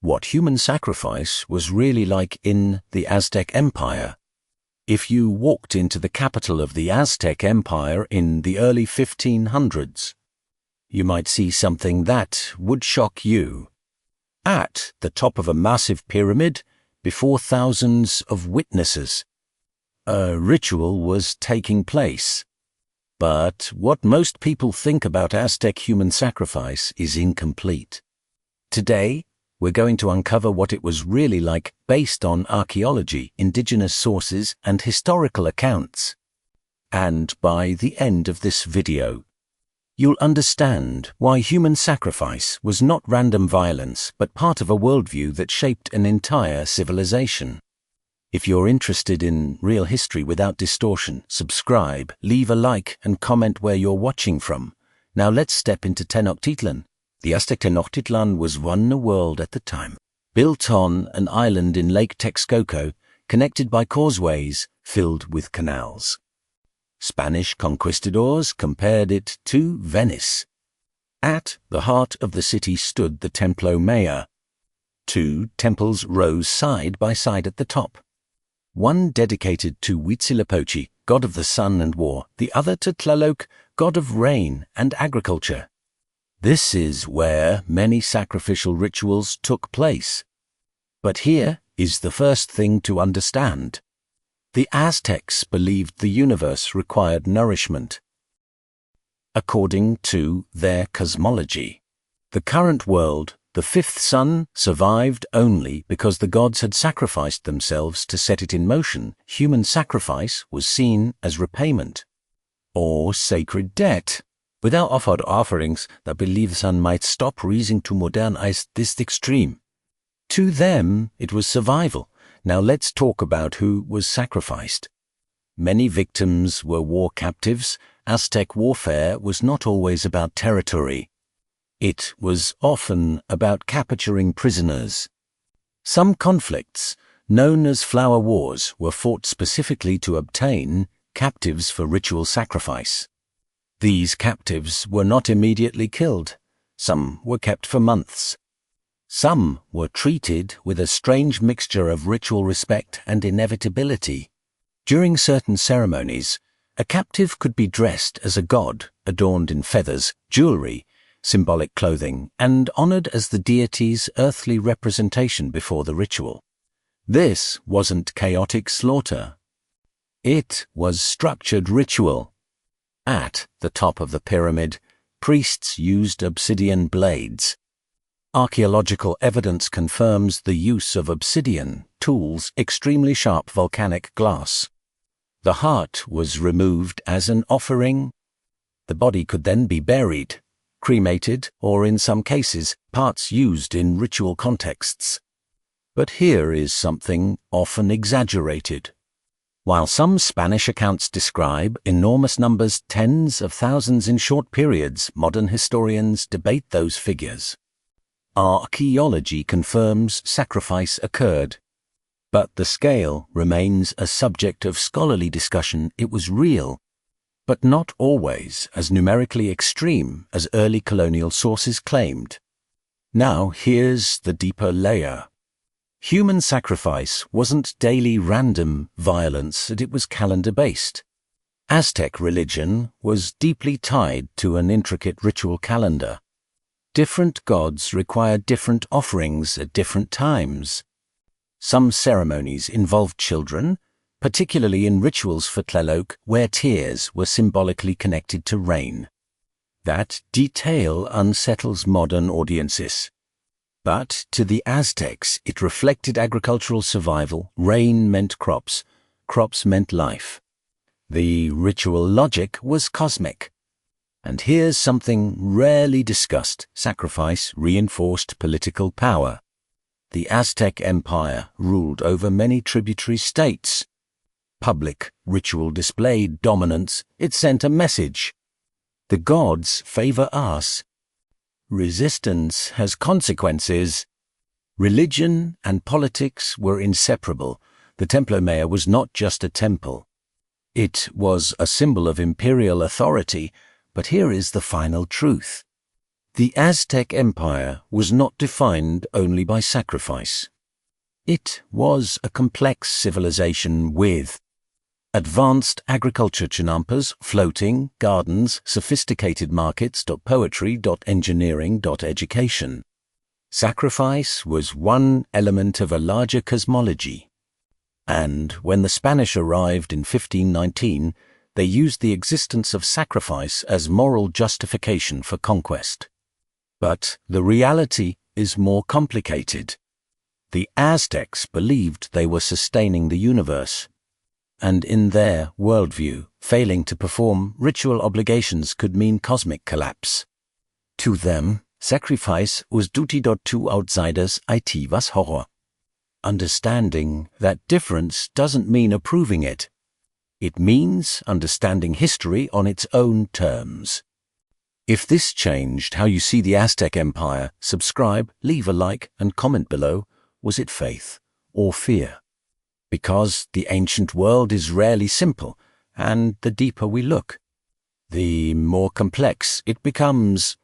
what human sacrifice was really like in the Aztec Empire. If you walked into the capital of the Aztec Empire in the early 1500s, you might see something that would shock you. At the top of a massive pyramid, before thousands of witnesses, a ritual was taking place. But what most people think about Aztec human sacrifice is incomplete. Today, we're going to uncover what it was really like based on archaeology, indigenous sources, and historical accounts. And by the end of this video, you'll understand why human sacrifice was not random violence, but part of a worldview that shaped an entire civilization. If you're interested in real history without distortion, subscribe, leave a like, and comment where you're watching from. Now let's step into Tenochtitlan. The Aztec Tenochtitlan was one world at the time, built on an island in Lake Texcoco, connected by causeways filled with canals. Spanish conquistadors compared it to Venice. At the heart of the city stood the Templo Mayor. Two temples rose side by side at the top. One dedicated to Huitzilopochtli, god of the sun and war, the other to Tlaloc, god of rain and agriculture. This is where many sacrificial rituals took place. But here is the first thing to understand. The Aztecs believed the universe required nourishment. According to their cosmology, the current world, the fifth sun, survived only because the gods had sacrificed themselves to set it in motion. Human sacrifice was seen as repayment or sacred debt. Without offered offerings, the believed sun might stop rising to modernize this extreme. To them, it was survival. Now let's talk about who was sacrificed. Many victims were war captives. Aztec warfare was not always about territory. It was often about capturing prisoners. Some conflicts, known as flower wars, were fought specifically to obtain captives for ritual sacrifice. These captives were not immediately killed. Some were kept for months. Some were treated with a strange mixture of ritual respect and inevitability. During certain ceremonies, a captive could be dressed as a god, adorned in feathers, jewelry, symbolic clothing, and honored as the deity's earthly representation before the ritual. This wasn't chaotic slaughter. It was structured ritual. At the top of the pyramid, priests used obsidian blades. Archaeological evidence confirms the use of obsidian tools, extremely sharp volcanic glass. The heart was removed as an offering. The body could then be buried, cremated, or in some cases, parts used in ritual contexts. But here is something often exaggerated. While some Spanish accounts describe enormous numbers, tens of thousands in short periods, modern historians debate those figures. Archaeology confirms sacrifice occurred, but the scale remains a subject of scholarly discussion. It was real, but not always as numerically extreme as early colonial sources claimed. Now here's the deeper layer. Human sacrifice wasn't daily random violence, it was calendar-based. Aztec religion was deeply tied to an intricate ritual calendar. Different gods required different offerings at different times. Some ceremonies involved children, particularly in rituals for Tlaloc, where tears were symbolically connected to rain. That detail unsettles modern audiences. But to the Aztecs, it reflected agricultural survival. Rain meant crops, crops meant life. The ritual logic was cosmic. And here's something rarely discussed. Sacrifice reinforced political power. The Aztec Empire ruled over many tributary states. Public ritual displayed dominance. It sent a message. The gods favor us. Resistance has consequences. Religion and politics were inseparable. The Templo Mayor was not just a temple. It was a symbol of imperial authority, but here is the final truth. The Aztec Empire was not defined only by sacrifice. It was a complex civilization with advanced agriculture chinampas, floating gardens, sophisticated markets, poetry, engineering, education. Sacrifice was one element of a larger cosmology. And when the Spanish arrived in 1519, they used the existence of sacrifice as moral justification for conquest. But the reality is more complicated. The Aztecs believed they were sustaining the universe, and in their worldview, failing to perform ritual obligations could mean cosmic collapse. To them, sacrifice was duty. To outsiders, it was horror. Understanding that difference doesn't mean approving it. It means understanding history on its own terms. If this changed how you see the Aztec Empire, subscribe, leave a like, and comment below. Was it faith or fear? Because the ancient world is rarely simple, and the deeper we look, the more complex it becomes.